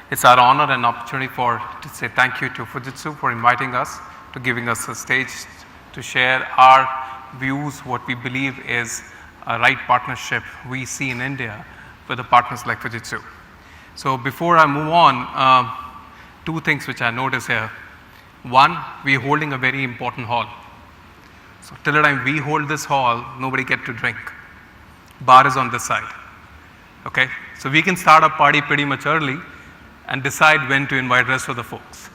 It's our honor and opportunity to say thank you to Fujitsu for inviting us, to giving us a stage to share our views, what we believe is a right partnership we see in India with the partners like Fujitsu. So before I move on, two things which I notice here. One, we're holding a very important hall. So till the time we hold this hall, nobody get to drink. Bar is on this side. Okay? So we can start our party pretty much early and decide when to invite rest of the folks.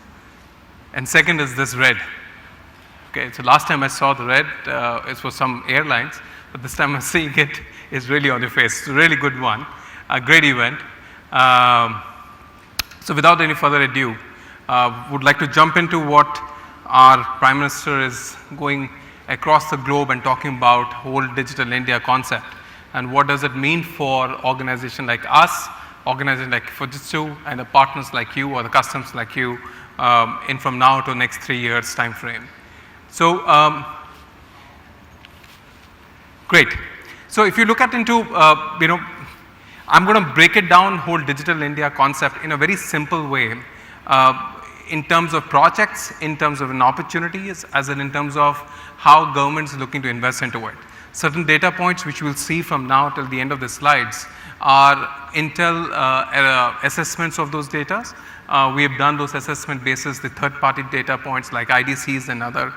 And second is this red. Okay, so last time I saw the red, it was some airlines, but this time I'm seeing it is really on your face. It's a really good one, a great event. So without any further ado, would like to jump into what our Prime Minister is going across the globe and talking about whole digital India concept and what does it mean for organization like us, organization like Fujitsu and the partners like you or the customers like you in from now to next 3 years time frame. So great. So if you look at into, I'm going to break it down whole digital India concept in a very simple way in terms of projects, in terms of an opportunities, as in terms of how government is looking to invest into it. Certain data points which you will see from now till the end of the slides are Intel assessments of those data. We have done those assessment basis the third party data points like IDCs and other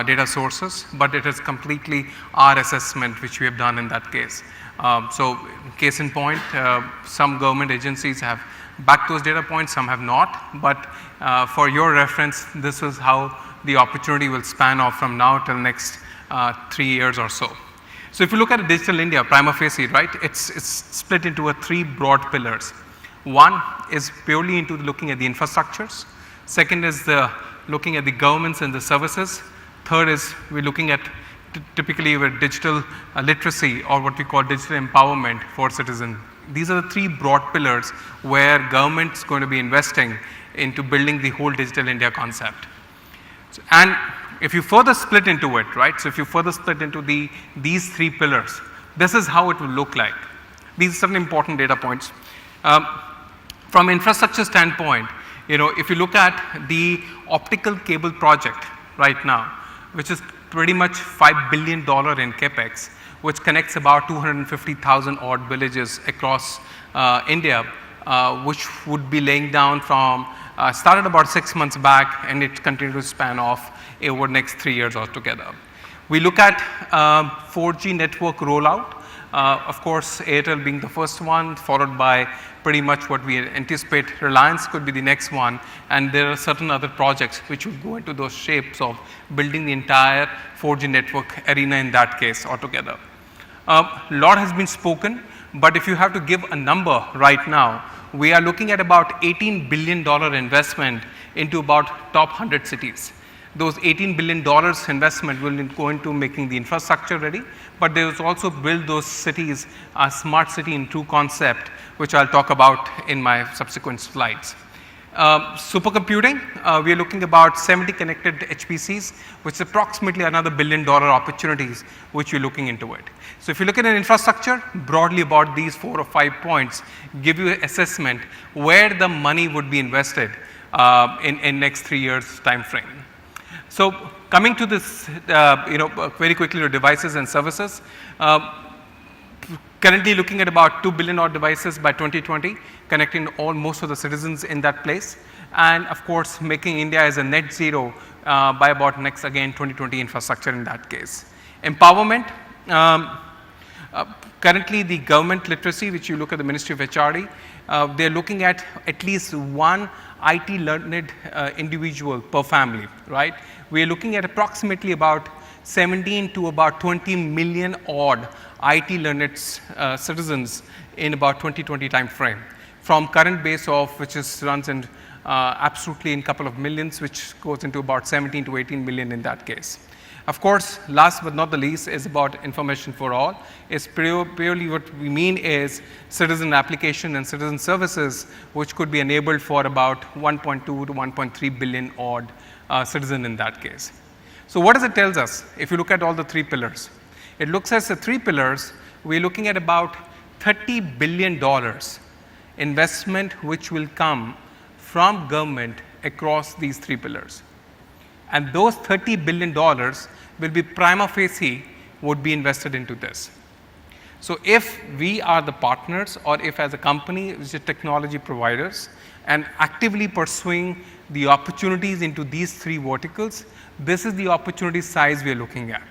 data sources, but it is completely our assessment which we have done in that case. So case in point, some government agencies have backed those data points, some have not, but for your reference, this is how the opportunity will span off from now till next 3 years or so. So if you look at digital India, prima facie, right, it's split into three broad pillars. One is purely into looking at the infrastructures. Second is looking at the governments and the services. Third is we're looking at typically with digital literacy or what we call digital empowerment for citizens. These are the three broad pillars where government is going to be investing into building the whole digital India concept. And if you further split into it, right, so if you further split into these three pillars, this is how it will look like. These are certain important data points. From infrastructure standpoint, if you look at the optical cable project right now, which is pretty much $5 billion in capex, which connects about 250,000 odd villages across India, which would be laying down from started about 6 months back and it continued to span off over the next 3 years altogether. We look at 4G network rollout. Of course, Airtel being the first one, followed by pretty much what we anticipate Reliance could be the next one, and there are certain other projects which will go into those shapes of building the entire 4G network arena in that case altogether. Lot has been spoken, but if you have to give a number right now, we are looking at about $18 billion investment into about top 100 cities. Those $18 billion investment will go into making the infrastructure ready, but they will also build those cities a smart city in true concept, which I'll talk about in my subsequent slides. Supercomputing, we are looking about 70 connected HPCs, which is approximately another $1 billion opportunities which we're looking into it. So if you look at an infrastructure, broadly about these 4 or 5 points give you an assessment where the money would be invested in next 3 years time frame. So coming to this, very quickly to devices and services. Currently looking at about 2 billion odd devices by 2020, connecting most of the citizens in that place. And of course, making India as a net zero by about next again 2020 infrastructure in that case. Empowerment, currently the government literacy, which you look at the Ministry of HRD, they're looking at least one IT learned individual per family, right? We're looking at approximately about 17 to about 20 million odd IT learned citizens in about 2020 time frame. From current base of which runs in absolutely in couple of millions, which goes into about 17 to 18 million in that case. Of course, last but not the least is about information for all. It's purely what we mean is citizen application and citizen services, which could be enabled for about 1.2 to 1.3 billion odd citizen in that case. So what does it tells us if you look at all the three pillars? It looks at the three pillars, we're looking at about $30 billion investment which will come from government across these three pillars. And those $30 billion will be prima facie would be invested into this. So if we are the partners, or if as a company which is technology providers and actively pursuing the opportunities into these three verticals, this is the opportunity size we are looking at.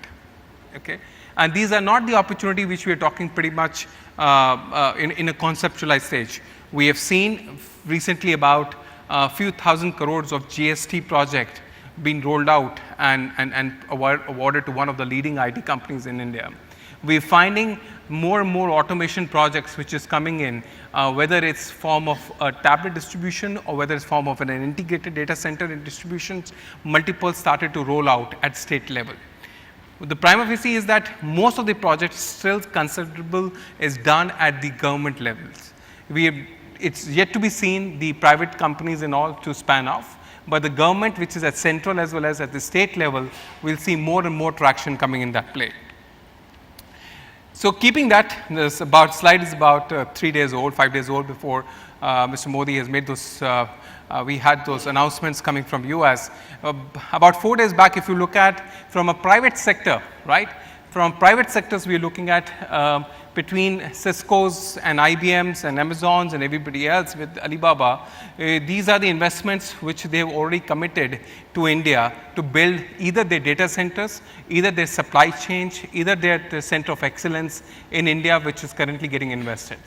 Okay? And these are not the opportunity which we are talking pretty much in a conceptualized stage. We have seen recently about a few thousand crores of GST project being rolled out and awarded to one of the leading IT companies in India. We're finding more and more automation projects which is coming in, whether it's form of a tablet distribution or whether it's form of an integrated data center and distributions, multiple started to roll out at state level. The prima facie is that most of the projects still considerable is done at the government levels. It's yet to be seen the private companies and all to span off, but the government, which is at central as well as at the state level, will see more and more traction coming in that play. So keeping that, this slide is about 3 days old, 5 days old before Mr. Modi has made those, we had those announcements coming from US. About 4 days back, if you look at from a private sector, right? From private sectors, we are looking at between Cisco's and IBM's and Amazon's and everybody else with Alibaba, these are the investments which they have already committed to India to build either their data centers, either their supply chain, either their center of excellence in India, which is currently getting invested.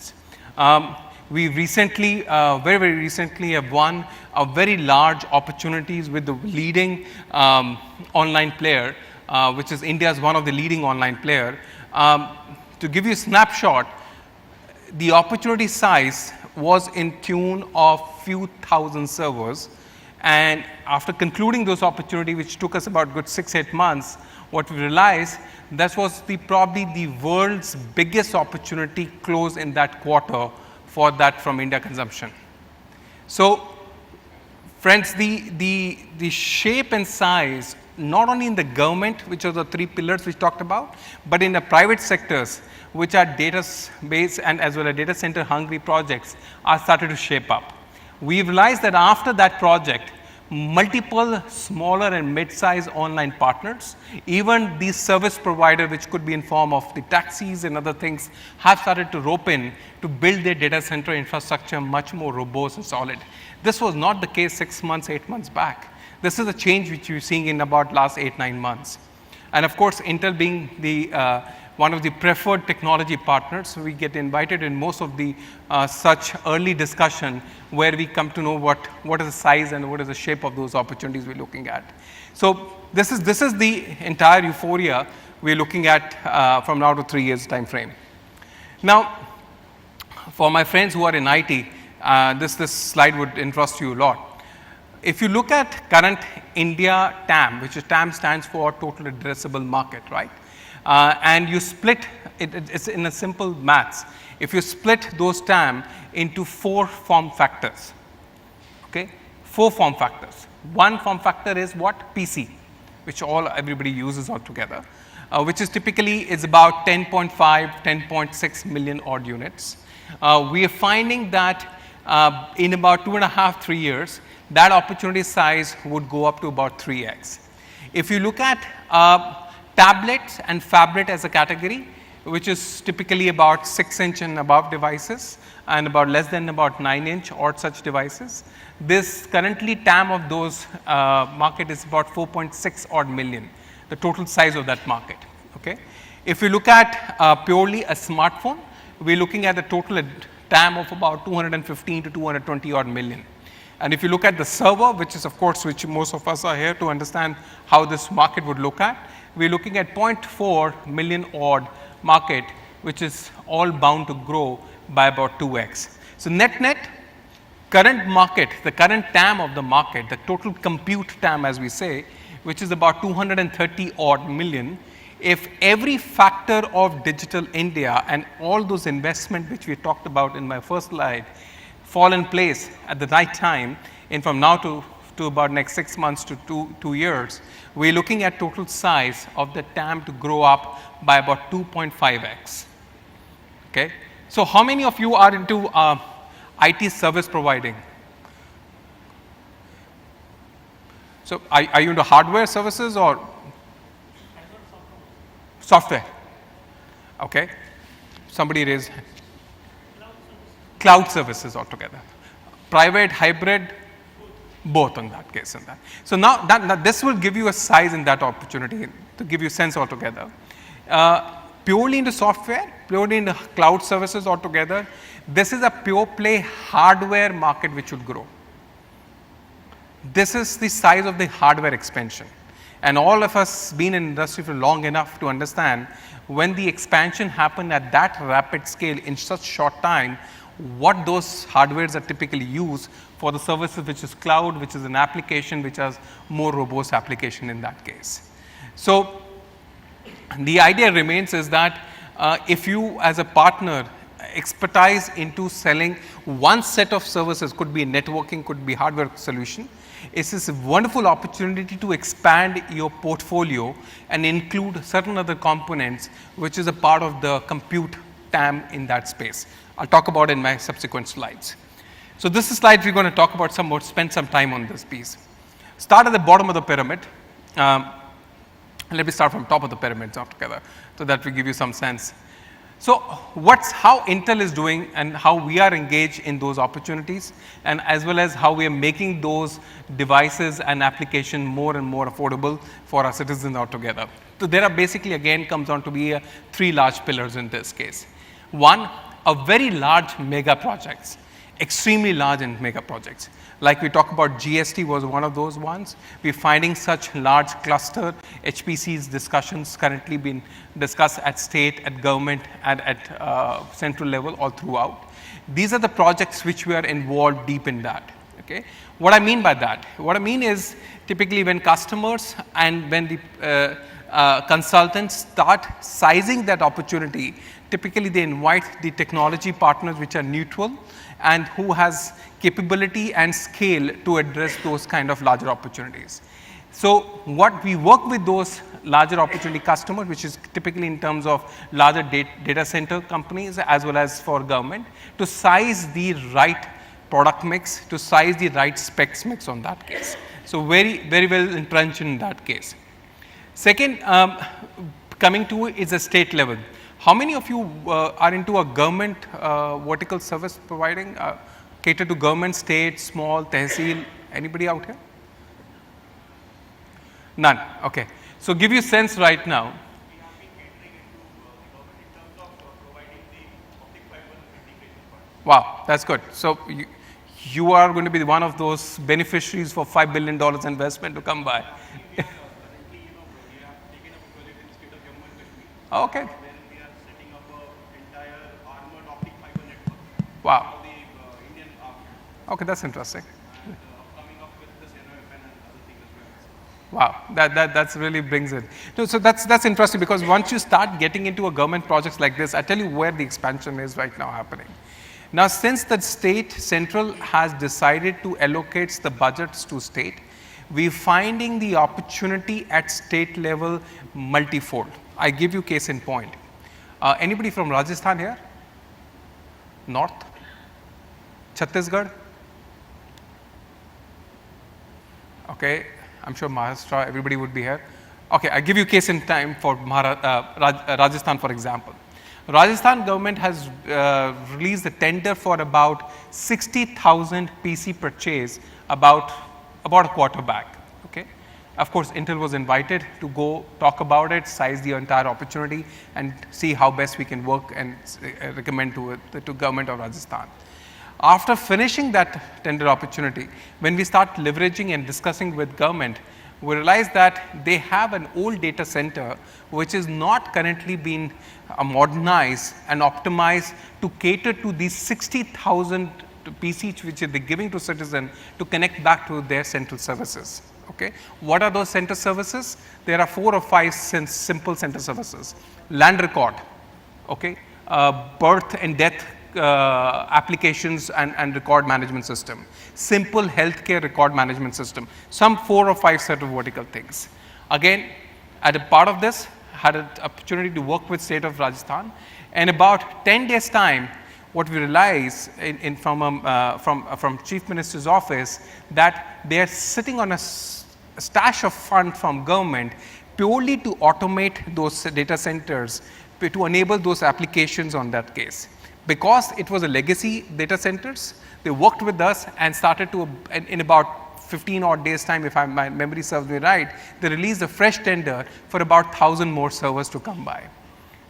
We recently, very recently have won a very large opportunities with the leading online player, which is India's one of the leading online player. To give you a snapshot, the opportunity size was in tune of few thousand servers, and after concluding those opportunity, which took us about good 6-8 months, what we realized that was probably the world's biggest opportunity closed in that quarter for that from India consumption. So friends, the shape and size, not only in the government, which are the three pillars we talked about, but in the private sectors, which are data based and as well as data center hungry projects, are started to shape up. We realized that after that project, multiple smaller and mid-sized online partners, even these service provider, which could be in form of the taxis and other things, have started to rope in to build their data center infrastructure much more robust and solid. This was not the case 6 months, 8 months back. This is a change which you're seeing in about last 8-9 months. And of course, Intel being the one of the preferred technology partners, we get invited in most of the such early discussion where we come to know what is the size and what is the shape of those opportunities we're looking at. So this is the entire euphoria we're looking at from now to 3 years time frame. Now, for my friends who are in IT, this slide would interest you a lot. If you look at current India TAM, which is TAM stands for total addressable market, right? And you split it's in a simple maths. If you split those TAM into 4 form factors, okay? 4 form factors. One form factor is what? PC, which everybody uses altogether, which is typically is about 10.5, 10.6 million odd units. We are finding that in about 2.5, 3 years, that opportunity size would go up to about 3x. If you look at tablets and phablet as a category, which is typically about 6-inch and above devices and about less than about 9-inch or such devices, this currently TAM of those market is about 4.6 odd million, the total size of that market. Okay? If you look at purely a smartphone, we're looking at the total TAM of about 215 to 220 odd million. And if you look at the server, which is of course, which most of us are here to understand how this market would look at, we're looking at 0.4 million odd market, which is all bound to grow by about 2x. So net, current market, the current TAM of the market, the total compute TAM as we say, which is about 230 odd million, if every factor of digital India and all those investment which we talked about in my first slide fall in place at the right time, and from now to about next 6 months to 2 years, we're looking at total size of the TAM to grow up by about 2.5x. Okay? So how many of you are into IT service providing? So are you into hardware services or software? Okay. Somebody raised cloud services altogether. Private, hybrid, both in that case. So now this will give you a size in that opportunity to give you sense altogether. Purely into software, purely into cloud services altogether, this is a pure play hardware market which would grow. This is the size of the hardware expansion. And all of us been in industry for long enough to understand when the expansion happened at that rapid scale in such short time, what those hardwares are typically used for the services which is cloud, which is an application which has more robust application in that case. So the idea remains is that if you as a partner expertise into selling one set of services, could be networking, could be hardware solution, it's this wonderful opportunity to expand your portfolio and include certain other components which is a part of the compute TAM in that space. I'll talk about it in my subsequent slides. So this is slide we're going to talk about some more, spend some time on this piece. Start at the bottom of the pyramid. Let me start from top of the pyramid altogether so that will give you some sense. So how Intel is doing and how we are engaged in those opportunities, and as well as how we are making those devices and application more and more affordable for our citizens altogether. So there are basically again comes on to be three large pillars in this case. One, a very large mega projects, extremely large and mega projects. Like we talk about GST was one of those ones. We're finding such large cluster HPC's discussions currently being discussed at state, at government, and at central level all throughout. These are the projects which we are involved deep in that. Okay. What I mean by that? What I mean is typically when customers and when the consultants start sizing that opportunity, typically they invite the technology partners which are neutral and who has capability and scale to address those kind of larger opportunities. So what we work with those larger opportunity customers, which is typically in terms of larger data center companies as well as for government, to size the right product mix, to size the right specs mix on that case. So very, very well entrenched in that case. Second, coming to is a state level. How many of you are into a government vertical service providing, cater to government, state, small, tehsil? Anybody out here? None. Okay. So give you sense right now. We have been catering into the government in terms of providing the optic fiber integration part. Wow, that's good. So you are going to be one of those beneficiaries for $5 billion investment to come by. We are currently, we have taken up a project in the state of Jammu and Kashmir. Okay. Where we are setting up an entire armored optic fiber network. Wow. For the Indian army. Okay, that's interesting. And coming up with this NOFN and other things as well. Wow, that's really brings it. So that's interesting because once you start getting into a government projects like this, I tell you where the expansion is right now happening. Now, since the state central has decided to allocate the budgets to state, we're finding the opportunity at state level multifold. I give you case in point. Anybody from Rajasthan here? North? Chhattisgarh? Okay, I'm sure Maharashtra, everybody would be here. Okay, I give you case in time for Rajasthan, for example. Rajasthan government has released a tender for about 60,000 PC purchase about a quarter back. Okay, of course, Intel was invited to go talk about it, size the entire opportunity, and see how best we can work and recommend to government of Rajasthan. After finishing that tender opportunity, when we start leveraging and discussing with government, we realize that they have an old data center which is not currently being modernized and optimized to cater to these 60,000 PCs which they're giving to citizens to connect back to their central services. Okay. What are those center services? There are 4 or 5 simple center services. Land record, okay, birth and death applications and record management system, simple healthcare record management system, some 4 or 5 set of vertical things. Again, at a part of this, had an opportunity to work with state of Rajasthan, and about 10 days time, what we realize from Chief Minister's office that they are sitting on a stash of fund from government purely to automate those data centers to enable those applications on that case. Because it was a legacy data centers, they worked with us and started to, in about 15 odd days time, if my memory serves me right, they released a fresh tender for about 1,000 more servers to come by.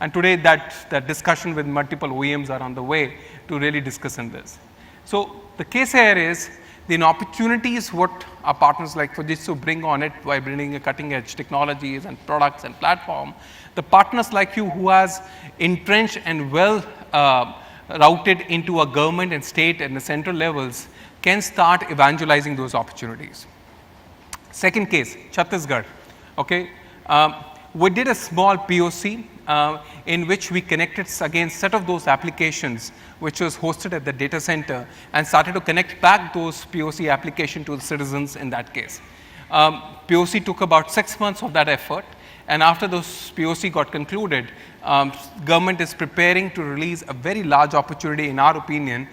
And today that discussion with multiple OEMs are on the way to really discuss in this. So the case here is the opportunities what our partners like Fujitsu bring on it by bringing a cutting edge technologies and products and platform. The partners like you who has entrenched and well routed into a government and state and the central levels can start evangelizing those opportunities. Second case, Chhattisgarh. Okay, we did a small POC in which we connected again set of those applications which was hosted at the data center and started to connect back those POC application to the citizens in that case. POC took about 6 months of that effort, and after those POC got concluded, government is preparing to release a very large opportunity in our opinion,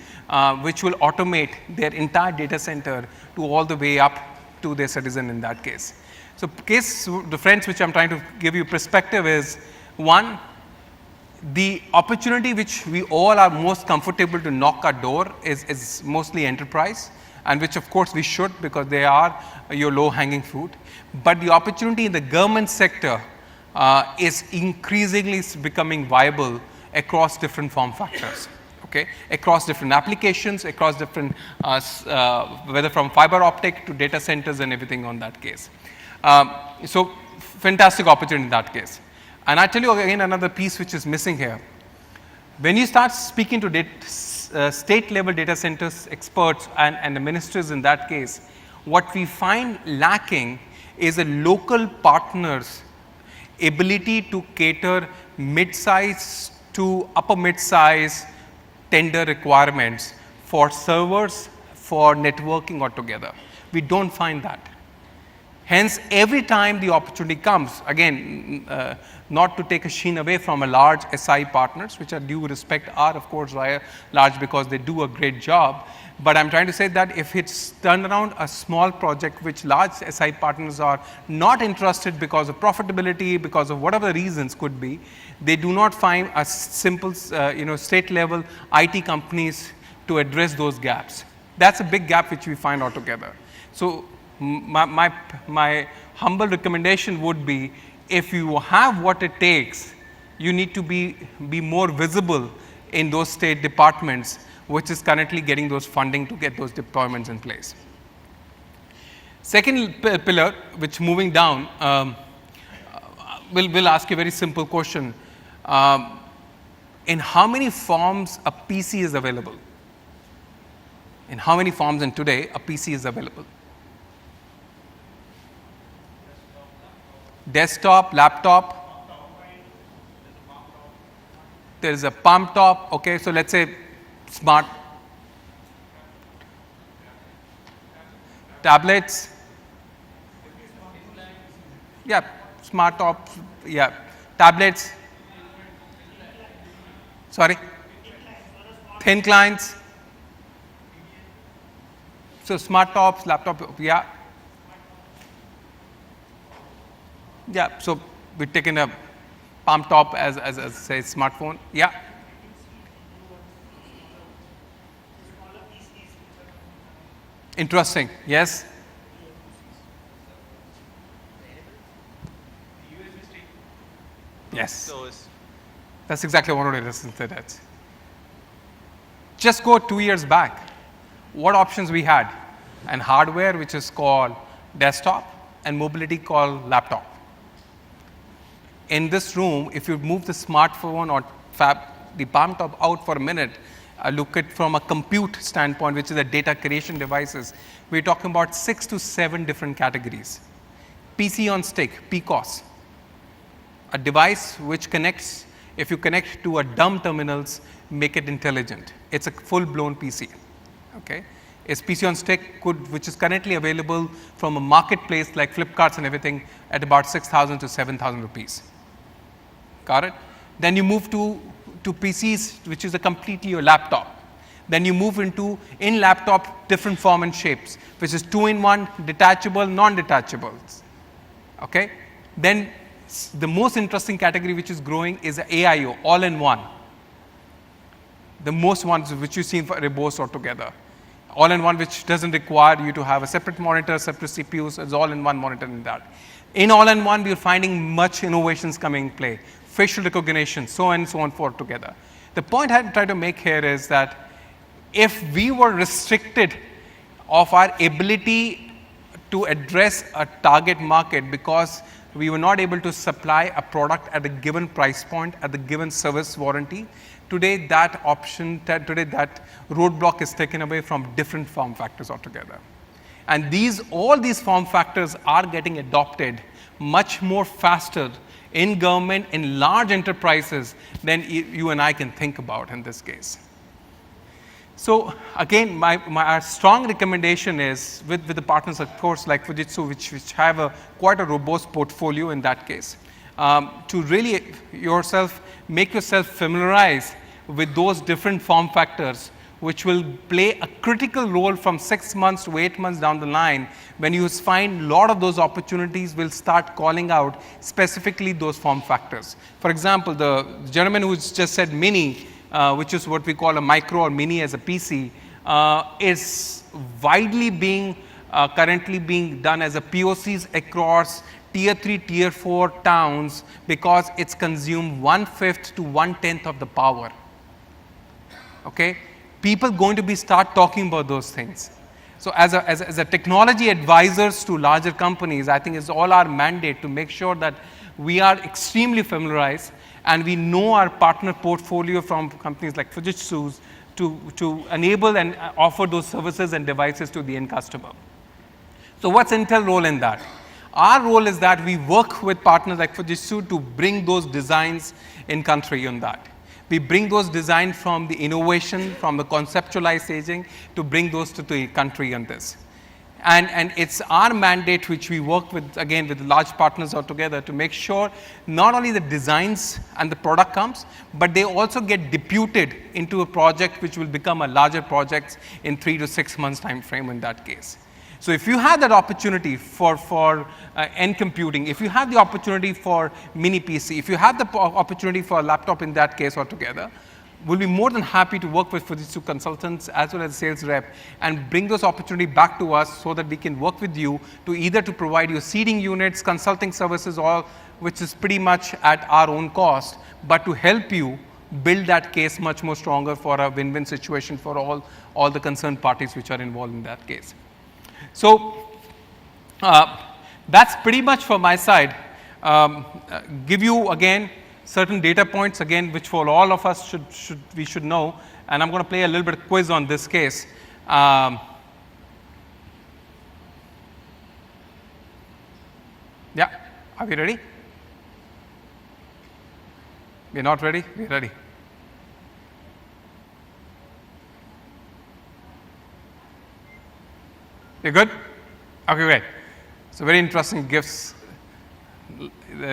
which will automate their entire data center to all the way up to their citizen in that case. So case difference which I'm trying to give you perspective is, one, the opportunity which we all are most comfortable to knock our door is mostly enterprise, and which of course we should because they are your low hanging fruit. But the opportunity in the government sector is increasingly becoming viable across different form factors. Okay, across different applications, across different, whether from fiber optic to data centers and everything on that case. So fantastic opportunity in that case. And I tell you again another piece which is missing here. When you start speaking to state level data centers experts and the ministers in that case, what we find lacking is a local partner's ability to cater mid-size to upper mid-size tender requirements for servers, for networking altogether. We don't find that. Hence, every time the opportunity comes, again, not to take a sheen away from a large SI partners, which are due respect are of course large because they do a great job. But I'm trying to say that if it's turned around a small project which large SI partners are not interested because of profitability, because of whatever reasons could be, they do not find a simple state level IT companies to address those gaps. That's a big gap which we find altogether. So my humble recommendation would be, if you have what it takes, you need to be more visible in those state departments which is currently getting those funding to get those deployments in place. Second pillar, which moving down, we'll ask you a very simple question. In how many forms a PC is available? In how many forms in today a PC is available? Desktop, laptop, there is a palm top, okay, so let's say smart tablets, yeah, smart tops, yeah, tablets, sorry, thin clients, so smart tops, laptop, yeah. Yeah, so we've taken a palm top as say smartphone. Yeah. Interesting. Yes. Yes. That's exactly what it is. That. Just go 2 years back. What options we had? And hardware which is called desktop and mobility called laptop. In this room, if you move the smartphone or the palm top out for a minute, look at from a compute standpoint, which is a data creation devices, we're talking about 6 to 7 different categories. PC on stick, PCOS, a device which connects, if you connect to a dumb terminals, make it intelligent. It's a full-blown PC. Okay? It's PC on stick, which is currently available from a marketplace like Flipkarts and everything at about 6,000 to 7,000 rupees. Got it? Then you move to PCs, which is a completely your laptop. Then you move into in laptop different form and shapes, which is 2-in-1, detachable, non-detachables. Okay? Then the most interesting category which is growing is AIO, all-in-one. The most ones which you see for Rebos altogether. All-in-one, which doesn't require you to have a separate monitor, separate CPUs, it's all-in-one monitor in that. In all-in-one, we're finding much innovations coming in play, facial recognition, so on and so on forth together. The point I try to make here is that if we were restricted of our ability to address a target market because we were not able to supply a product at a given price point, at the given service warranty, today that option, today that roadblock is taken away from different form factors altogether. And all these form factors are getting adopted much more faster in government, in large enterprises than you and I can think about in this case. So again, our strong recommendation is with the partners, of course, like Fujitsu, which have quite a robust portfolio in that case, to really make yourself familiarize with those different form factors, which will play a critical role from 6 months to 8 months down the line, when you find a lot of those opportunities will start calling out specifically those form factors. For example, the gentleman who just said mini, which is what we call a micro or mini as a PC, is widely currently being done as a POCs across tier 3, tier 4 towns, because it's consumed 1/5 to 1/10 of the power. Okay? People going to start talking about those things. So as a technology advisors to larger companies, I think it's all our mandate to make sure that we are extremely familiarized and we know our partner portfolio from companies like Fujitsu to enable and offer those services and devices to the end customer. So what's Intel's role in that? Our role is that we work with partners like Fujitsu to bring those designs in country on that. We bring those designs from the innovation, from the conceptualized staging, to bring those to the country on this. And it's our mandate, which we work with, again, with large partners altogether, to make sure not only the designs and the product comes, but they also get deputed into a project which will become a larger project in 3 to 6 months time frame in that case. So if you have that opportunity for end computing, if you have the opportunity for mini PC, if you have the opportunity for a laptop in that case altogether, we'll be more than happy to work with Fujitsu consultants as well as sales rep and bring those opportunity back to us so that we can work with you to either to provide you seeding units, consulting services, all which is pretty much at our own cost, but to help you build that case much more stronger for a win-win situation for all the concerned parties which are involved in that case. So that's pretty much for my side. Give you again certain data points again, which for all of us we should know, and I'm going to play a little bit of quiz on this case. Yeah, are we ready? We're not ready? We're ready. You're good? Okay, great. So very interesting gifts.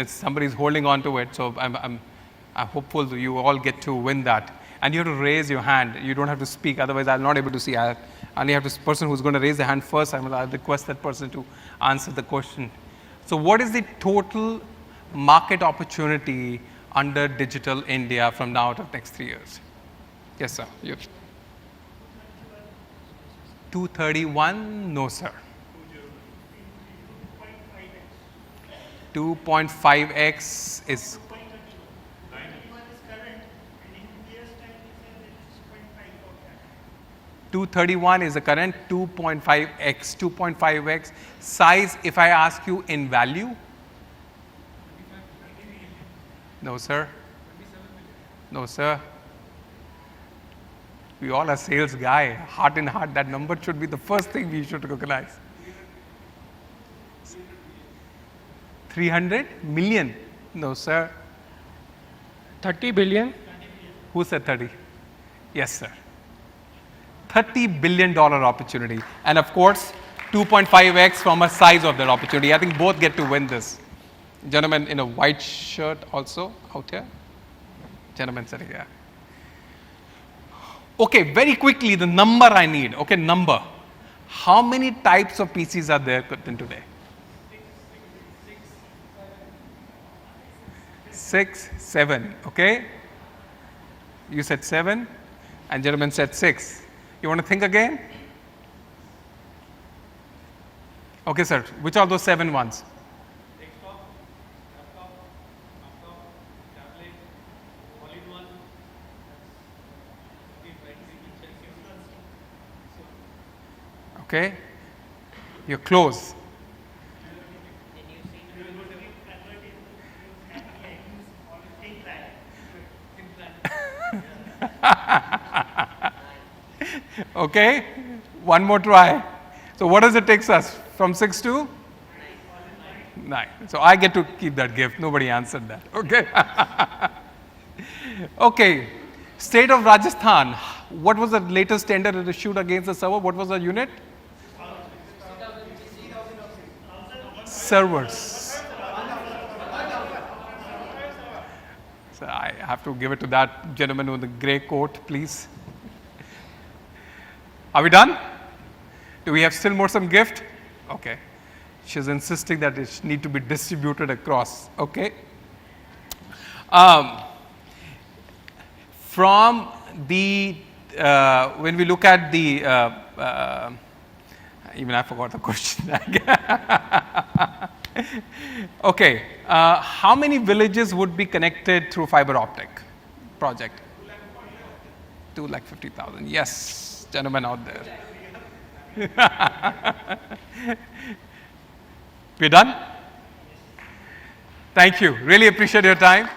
Somebody's holding on to it, so I'm hopeful that you all get to win that. And you have to raise your hand. You don't have to speak, otherwise I'm not able to see. I only have this person who's going to raise the hand first. I'll request that person to answer the question. So what is the total market opportunity under Digital India from now to the next 3 years? Yes, sir. 231? No, sir. 2.5x is 231 is the current, 2.5x, 2.5x. Size, if I ask you in value? No, sir. No, sir. We all are sales guy. Heart in heart, that number should be the first thing we should recognize. 300 million? No, sir. 30 billion? Who said 30? Yes, sir. $30 billion opportunity. And of course, 2.5x from a size of that opportunity. I think both get to win this. Gentleman in a white shirt also out here. Gentleman sitting here. Okay, very quickly, the number I need. Okay, number. How many types of PCs are there in today? 6, 7. Okay. You said 7, and gentleman said 6. You want to think again? Okay, sir. Which are those 7 ones? Desktop, laptop, tablet, all-in-one. Okay. You're close. Okay. One more try. So what does it take us? From 6 to 9. So I get to keep that gift. Nobody answered that. Okay. Okay. State of Rajasthan. What was the latest tender that issued against the server? What was the unit? Servers. So I have to give it to that gentleman with the grey coat, please. Are we done? Do we have still more some gift? Okay. She's insisting that it need to be distributed across. Okay. From the when we look at the even I forgot the question. Okay. How many villages would be connected through fiber optic project? 250,000. Yes, gentlemen out there. We're done? Thank you. Really appreciate your time.